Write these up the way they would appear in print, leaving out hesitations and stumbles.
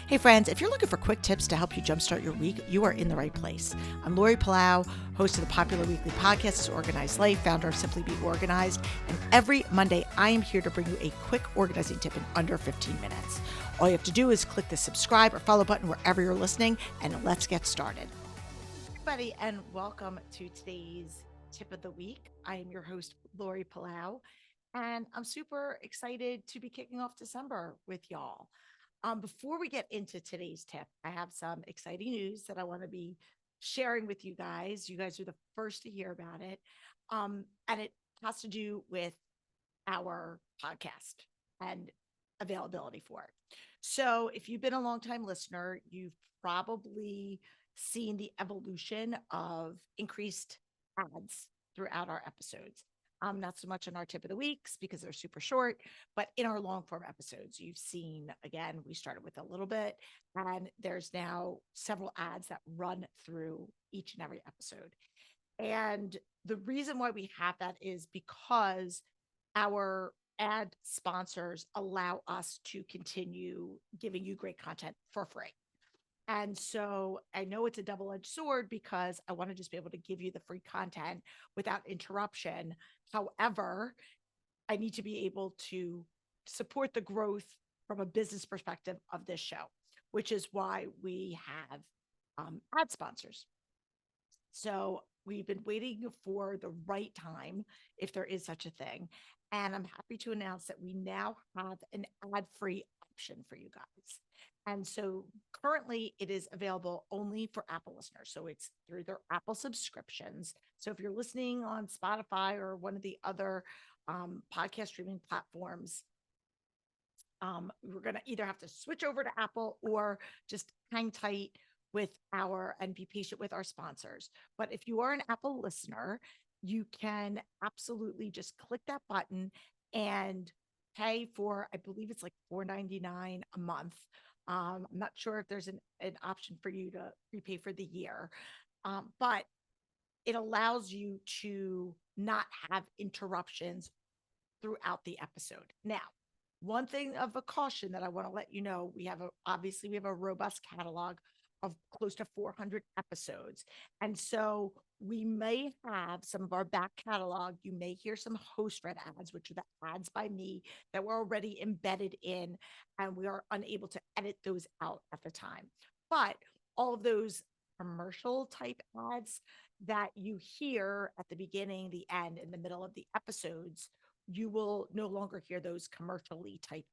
Hey friends, if you're looking for quick tips to help you jumpstart your week, you are in the right place. I'm Laurie, host of the popular weekly podcast Organized Life, founder of Simply Be Organized, and every Monday I am here to bring you a quick organizing tip in under 15 minutes. All you have to do is click the subscribe or follow button wherever you're listening, and let's get started. Everybody, and welcome to today's tip of the week. I am your host, Laurie, and I'm super excited to be kicking off December with y'all. Before we get into today's tip, I have some exciting news that I want to be sharing with you guys. You guys are the first to hear about it. And it has to do with our podcast and availability for it. So, if you've been a long-time listener, you've probably seen the evolution of increased ads throughout our episodes. Not so much in our tip of the weeks because they're super short, but in our long form episodes, you've seen again, we started with a little bit, and there's now several ads that run through each and every episode. And the reason why we have that is because our ad sponsors allow us to continue giving you great content for free. And so I know it's a double edged sword because I want to just be able to give you the free content without interruption. However, I need to be able to support the growth from a business perspective of this show, which is why we have ad sponsors. So we've been waiting for the right time, if there is such a thing. And I'm happy to announce that we now have an ad free option for you guys. And so currently it is available only for Apple listeners. So it's through their Apple subscriptions. So if you're listening on Spotify or one of the other podcast streaming platforms, we're going to either have to switch over to Apple or just hang tight with our and be patient with our sponsors. But if you are an Apple listener, you can absolutely just click that button and pay for, I believe it's like $4.99 a month. I'm not sure if there's an option for you to prepay for the year, but it allows you to not have interruptions throughout the episode. Now, one thing of a caution that I want to let you know, obviously we have a robust catalog of close to 400 episodes. And so we may have some of our back catalog. You may hear some host read ads, which are the ads by me that were already embedded in, and we are unable to edit those out at the time. But all of those commercial type ads that you hear at the beginning, the end, in the middle of the episodes, you will no longer hear those commercially type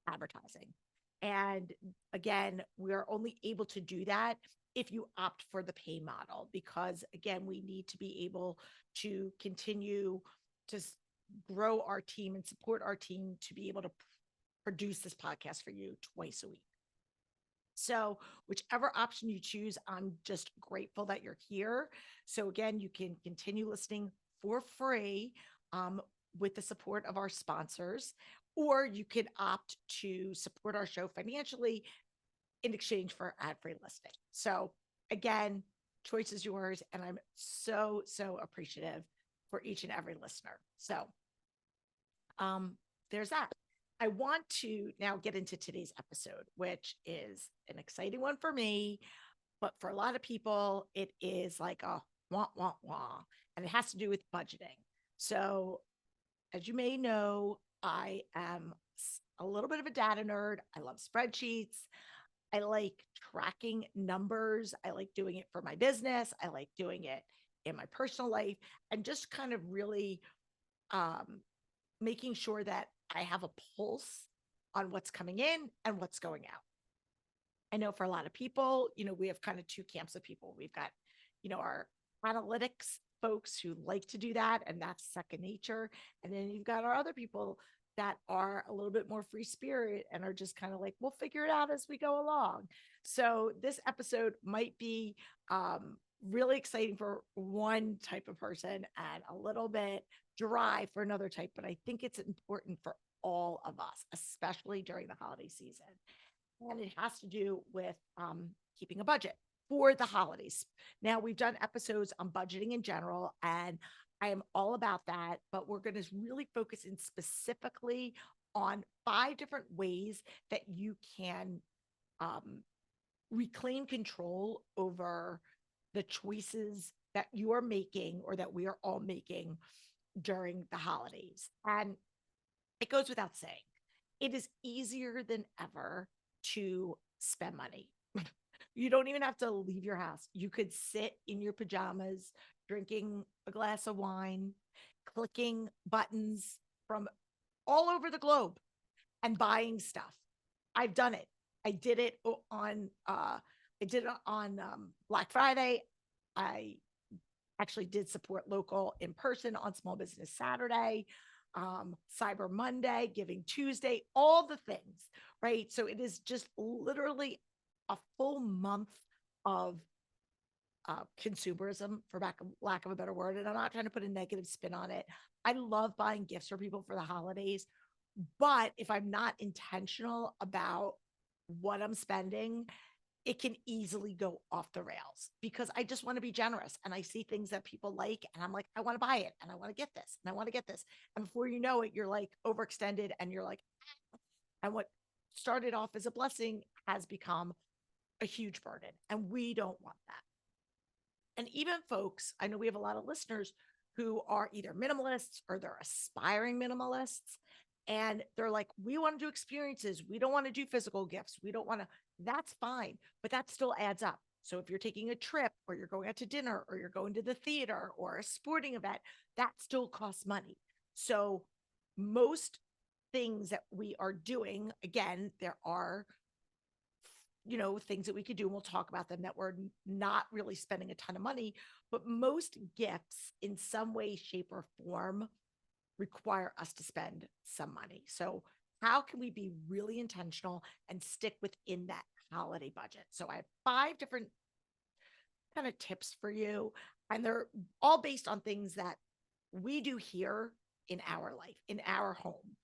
advertising. And again, we are only able to do that if you opt for the pay model, because again, we need to be able to continue to grow our team and support our team to be able to produce this podcast for you twice a week. So, whichever option you choose, I'm just grateful that you're here. So, again, you can continue listening for free with the support of our sponsors, or you could opt to support our show financially in exchange for ad-free listing. So, again, choice is yours. And I'm so, so appreciative for each and every listener. So, there's that. I want to now get into today's episode, which is an exciting one for me, but for a lot of people, it is like a wah, wah, wah, and it has to do with budgeting. So, as you may know, I am a little bit of a data nerd. I love spreadsheets. I like tracking numbers. I like doing it for my business. I like doing it in my personal life, and just kind of really um, making sure that I have a pulse on what's coming in and what's going out. I know for a lot of people, we have kind of two camps of people. We've got, our analytics folks who like to do that, and that's second nature. And then you've got our other people that are a little bit more free spirit and are just kind of like, we'll figure it out as we go along. So this episode might be really exciting for one type of person and a little bit dry for another type, but I think it's important for all of us, especially during the holiday season. And it has to do with keeping a budget for the holidays. Now, we've done episodes on budgeting in general, and I am all about that, but we're going to really focus in specifically on 5 different ways that you can um, reclaim control over the choices that you are making or that we are all making during the holidays. And it goes without saying, it is easier than ever to spend money. You don't even have to leave your house. You could sit in your pajamas, drinking a glass of wine, clicking buttons from all over the globe and buying stuff. I've done it. I did it on Black Friday. I actually did support local in person on Small Business Saturday, Cyber Monday, Giving Tuesday, all the things, right? So it is just literally a full month of consumerism, for lack of a better word. And I'm not trying to put a negative spin on it. I love buying gifts for people for the holidays. But if I'm not intentional about what I'm spending, it can easily go off the rails because I just want to be generous and I see things that people like and I'm like, I want to buy it and I want to get this and I want to get this. And before you know it, you're like overextended and you're like, and what started off as a blessing has become a huge burden. And we don't want that. And even folks, I know we have a lot of listeners who are either minimalists or they're aspiring minimalists. And they're like, we want to do experiences. We don't want to do physical gifts. We don't want to, that's fine, but that still adds up. So if you're taking a trip or you're going out to dinner or you're going to the theater or a sporting event, that still costs money. So most things that we are doing, again, there are things that we could do, and we'll talk about them, that we're not really spending a ton of money, but most gifts in some way, shape, or form require us to spend some money. So how can we be really intentional and stick within that holiday budget? So I have 5 different kind of tips for you, and they're all based on things that we do here in our life, in our home.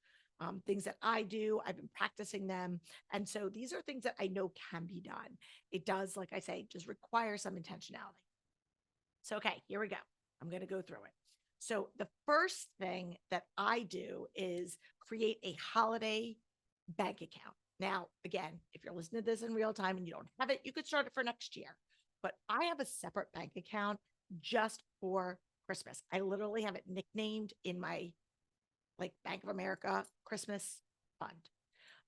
Things that I do, I've been practicing them. And so these are things that I know can be done. It does, like I say, just require some intentionality. So, okay, here we go. I'm going to go through it. So, the first thing that I do is create a holiday bank account. Now, again, if you're listening to this in real time and you don't have it, you could start it for next year. But I have a separate bank account just for Christmas. I literally have it nicknamed in my like Bank of America Christmas fund.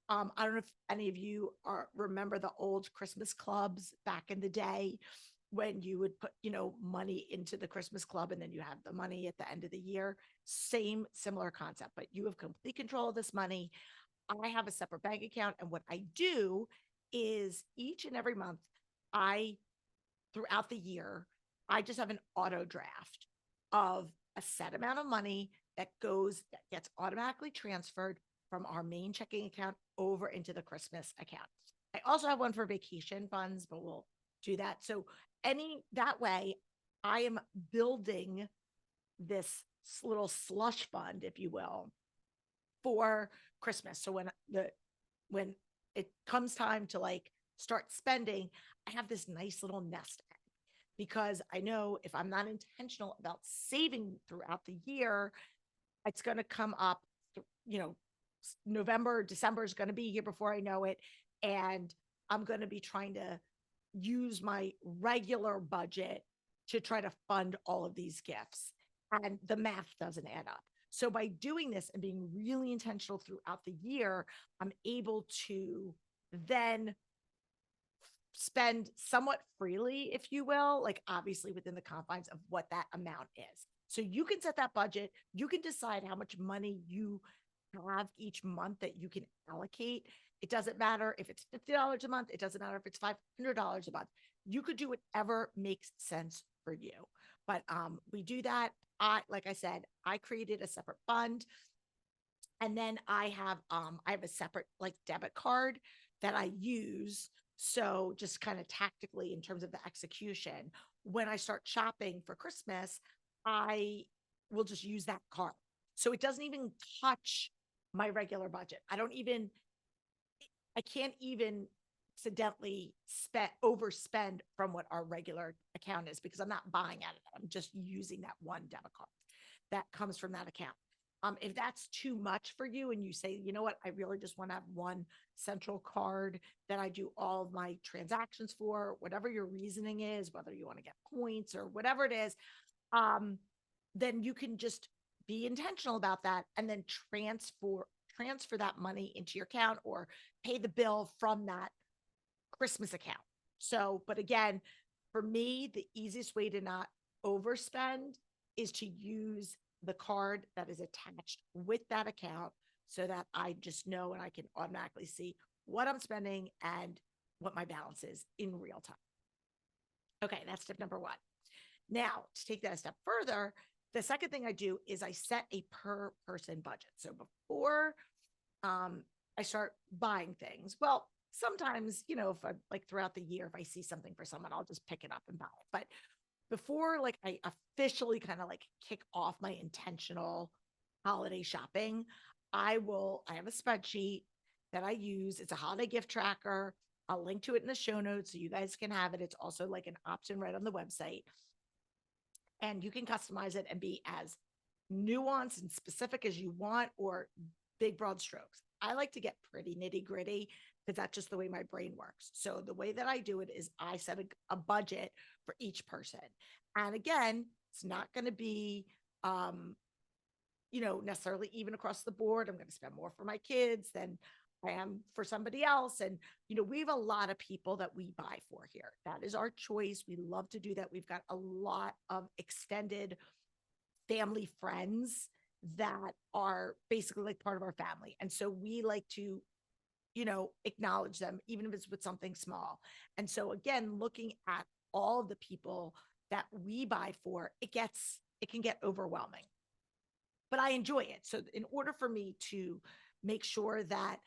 I don't know if any of you remember the old Christmas clubs back in the day when you would put, money into the Christmas club and then you have the money at the end of the year. Same, similar concept, but you have complete control of this money. I have a separate bank account. And what I do is each and every month, throughout the year, I just have an auto draft of a set amount of money that gets automatically transferred from our main checking account over into the Christmas account. I also have one for vacation funds, but we'll do that. So that way I am building this little slush fund, if you will, for Christmas. So when it comes time to like start spending, I have this nice little nest egg because I know if I'm not intentional about saving throughout the year, it's going to come up, November, December is going to be here before I know it. And I'm going to be trying to use my regular budget to try to fund all of these gifts. And the math doesn't add up. So by doing this and being really intentional throughout the year, I'm able to then spend somewhat freely, if you will, like obviously within the confines of what that amount is. So you can set that budget. You can decide how much money you have each month that you can allocate. It doesn't matter if it's $50 a month. It doesn't matter if it's $500 a month. You could do whatever makes sense for you. But we do that. Like I said, I created a separate fund. And then I have a separate like debit card that I use. So just kind of tactically in terms of the execution, when I start shopping for Christmas, I will just use that card. So it doesn't even touch my regular budget. I can't even accidentally overspend from what our regular account is because I'm not buying out of it. I'm just using that one debit card that comes from that account. If that's too much for you and you say, you know what, I really just want to have one central card that I do all of my transactions for, whatever your reasoning is, whether you want to get points or whatever it is, um, then you can just be intentional about that and then transfer that money into your account or pay the bill from that Christmas account. So, but again, for me, the easiest way to not overspend is to use the card that is attached with that account so that I just know and I can automatically see what I'm spending and what my balance is in real time. Okay, that's tip number one. Now, to take that a step further, the second thing I do is I set a per person budget. So before I start buying things, well, sometimes, if I like throughout the year, if I see something for someone, I'll just pick it up and buy it. But before like I officially kind of like kick off my intentional holiday shopping, I have a spreadsheet that I use. It's a holiday gift tracker. I'll link to it in the show notes so you guys can have it. It's also like an option right on the website. And you can customize it and be as nuanced and specific as you want or big broad strokes. I like to get pretty nitty gritty because that's just the way my brain works. So the way that I do it is I set a budget for each person. And again, it's not going to be, necessarily even across the board. I'm going to spend more for my kids than I am for somebody else. And, we have a lot of people that we buy for here. That is our choice. We love to do that. We've got a lot of extended family friends that are basically like part of our family. And so we like to, acknowledge them, even if it's with something small. And so again, looking at all of the people that we buy for, it can get overwhelming, but I enjoy it. So in order for me to make sure that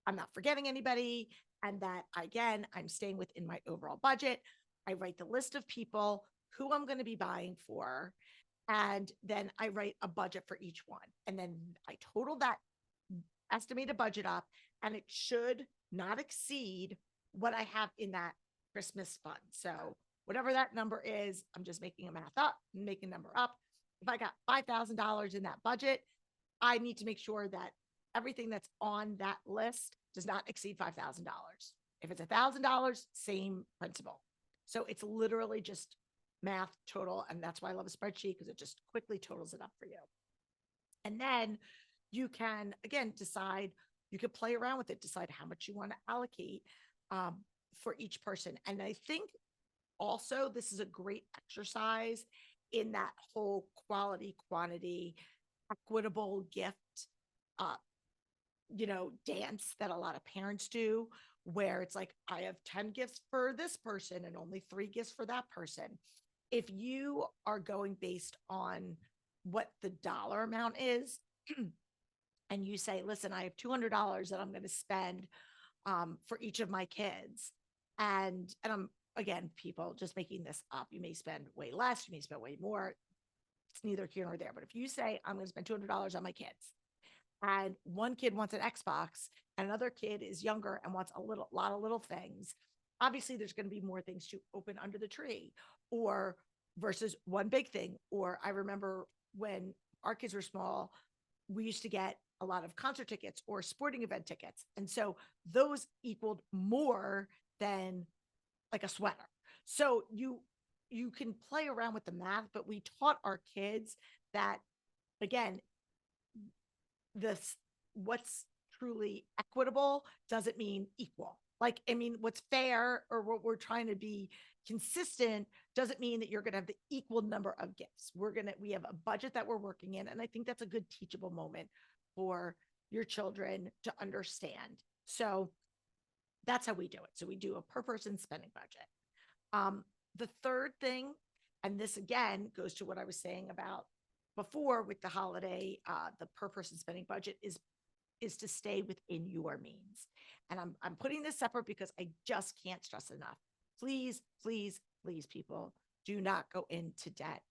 I'm not forgetting anybody and that again, I'm staying within my overall budget, I write the list of people who I'm going to be buying for. And then I write a budget for each one. And then I total that estimated budget up, and it should not exceed what I have in that Christmas fund. So whatever that number is, I'm just making a math up, making a number up. If I got $5,000 in that budget, I need to make sure that everything that's on that list does not exceed $5,000. If it's $1,000, same principle. So it's literally just math total. And that's why I love a spreadsheet, because it just quickly totals it up for you. And then you can, again, you can play around with it, decide how much you want to allocate for each person. And I think also this is a great exercise in that whole quality, quantity, equitable gift, uh, dance that a lot of parents do, where it's like, I have 10 gifts for this person and only 3 gifts for that person. If you are going based on what the dollar amount is, and you say, listen, I have $200 that I'm going to spend for each of my kids. And I'm, again, people just making this up. You may spend way less, you may spend way more. It's neither here nor there. But if you say, I'm going to spend $200 on my kids, and one kid wants an Xbox and another kid is younger and wants a lot of little things, obviously there's going to be more things to open under the tree, or versus one big thing. Or I remember when our kids were small, we used to get a lot of concert tickets or sporting event tickets. And so those equaled more than like a sweater. So you can play around with the math, but we taught our kids that, again, what's truly equitable doesn't mean equal. Like, I mean, what's fair or what we're trying to be consistent doesn't mean that you're going to have the equal number of gifts. We have a budget that we're working in. And I think that's a good teachable moment for your children to understand. So that's how we do it. So we do a per person spending budget. The third thing, and this again goes to what I was saying about before with the holiday, the per person spending budget is to stay within your means. And I'm putting this separate because I just can't stress enough. Please, please, please, people, do not go into debt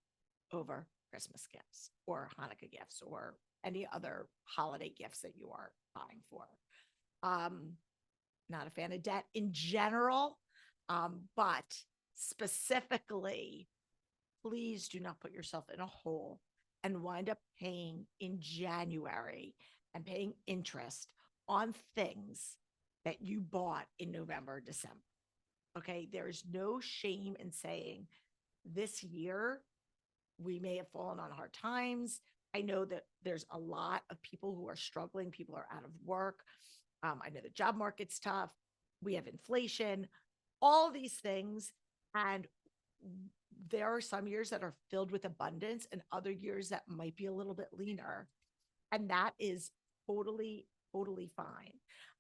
over Christmas gifts or Hanukkah gifts or any other holiday gifts that you are buying for. Not a fan of debt in general, but specifically, please do not put yourself in a hole and wind up paying in January and paying interest on things that you bought in November, December. Okay. There's no shame in saying this year we may have fallen on hard times. I know that there's a lot of people who are struggling. People are out of work. I know the job market's tough. We have inflation, all these things. And there are some years that are filled with abundance and other years that might be a little bit leaner. And that is totally, totally fine.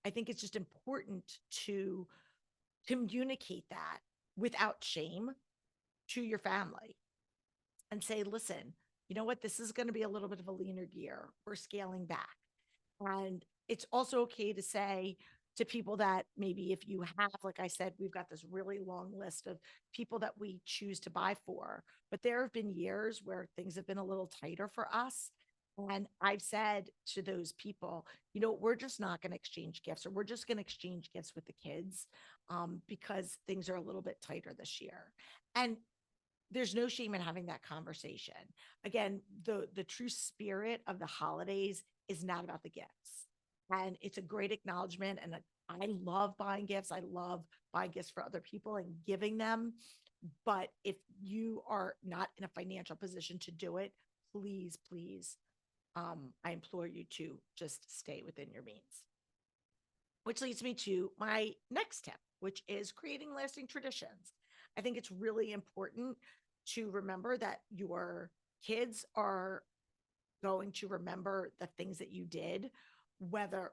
I think it's just important to communicate that without shame to your family and say, listen, you know what? This is going to be a little bit of a leaner year. We're scaling back. And it's also okay to say to people that maybe if you have, like I said, we've got this really long list of people that we choose to buy for, but there have been years where things have been a little tighter for us. And I've said to those people, you know, we're just not going to exchange gifts, or we're just going to exchange gifts with the kids because things are a little bit tighter this year. And there's no shame in having that conversation. Again, the true spirit of the holidays is not about the gifts. And it's a great acknowledgement. And I love buying gifts. I love buying gifts for other people and giving them. But if you are not in a financial position to do it, please, please, I implore you to just stay within your means. Which leads me to my next tip, which is creating lasting traditions. I think it's really important to remember that your kids are going to remember the things that you did, whether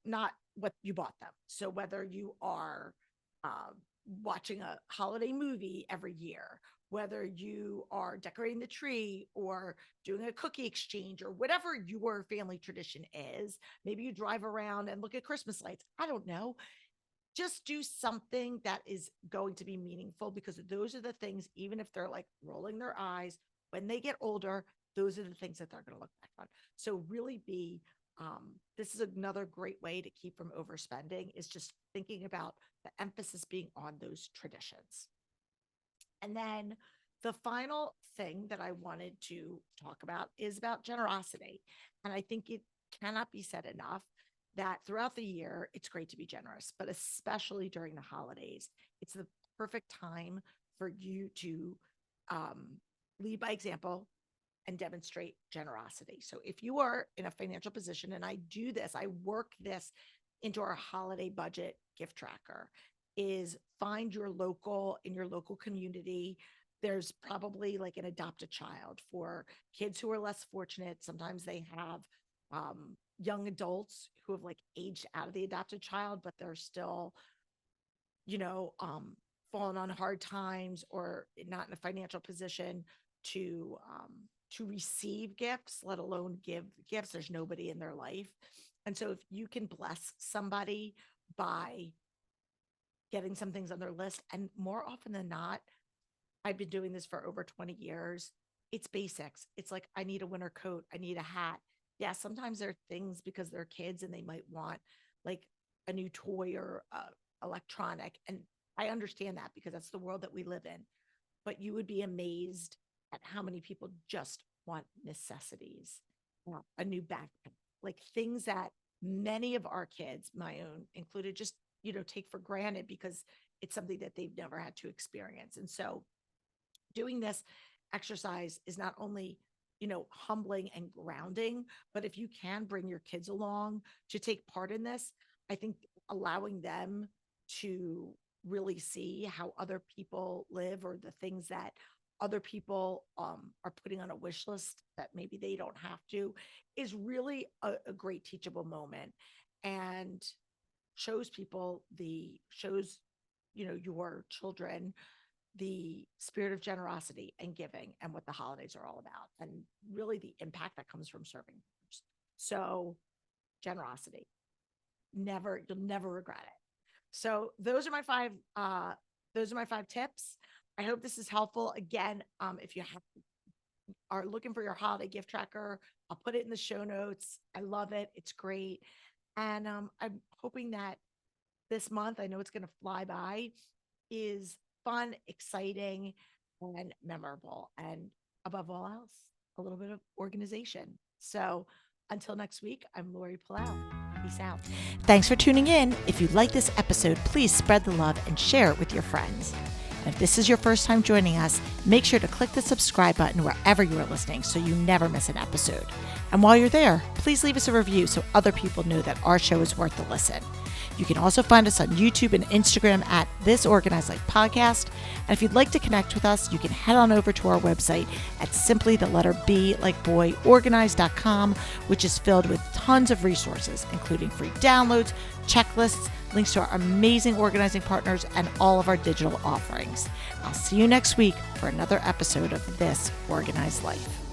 not what you bought them. So whether you are um, watching a holiday movie every year, whether you are decorating the tree or doing a cookie exchange or whatever your family tradition is, maybe you drive around and look at Christmas lights. I don't know, just do something that is going to be meaningful, because those are the things, even if they're like rolling their eyes, when they get older, those are the things that they're going to look back on. So really be, this is another great way to keep from overspending, is just thinking about the emphasis being on those traditions. And then the final thing that I wanted to talk about is about generosity. And I think it cannot be said enough that throughout the year, it's great to be generous, but especially during the holidays, it's the perfect time for you to lead by example and demonstrate generosity. So if you are in a financial position, and I do this, I work this into our holiday budget gift tracker, is find your local, in your local community. There's probably like an adopt a child for kids who are less fortunate. Sometimes they have young adults who have like aged out of the adopted child, but they're still, you know, fallen on hard times or not in a financial position to receive gifts, let alone give gifts. There's nobody in their life. And so if you can bless somebody by getting some things on their list, and more often than not, I've been doing this for over 20 years. It's basics. It's like, I need a winter coat. I need a hat. Yeah, sometimes there are things because they're kids and they might want like a new toy or electronic. And I understand that because that's the world that we live in. But you would be amazed at how many people just want necessities, a new backpack, like things that many of our kids, my own included, just, you know, take for granted because it's something that they've never had to experience. And so doing this exercise is not only, you know, humbling and grounding, but if you can bring your kids along to take part in this, I think allowing them to really see how other people live, or the things that other people are putting on a wish list that maybe they don't have to, is really a great teachable moment, and shows, you know, your children the spirit of generosity and giving and what the holidays are all about, and really the impact that comes from serving others. So generosity, you'll never regret it. So those are my five tips. I hope this is helpful. Again, if you are looking for your holiday gift tracker, I'll put it in the show notes. I love it. It's great. And I'm hoping that this month, I know it's going to fly by, is fun, exciting, and memorable. And above all else, a little bit of organization. So until next week, I'm Laurie Palau. Peace out. Thanks for tuning in. If you like this episode, please spread the love and share it with your friends. And if this is your first time joining us, make sure to click the subscribe button wherever you are listening so you never miss an episode. And while you're there, please leave us a review so other people know that our show is worth the listen. You can also find us on YouTube and Instagram at This Organized Life Podcast. And if you'd like to connect with us, you can head on over to our website at simply the letter B like boy organized.com, which is filled with tons of resources, including free downloads, checklists, links to our amazing organizing partners, and all of our digital offerings. I'll see you next week for another episode of This Organized Life.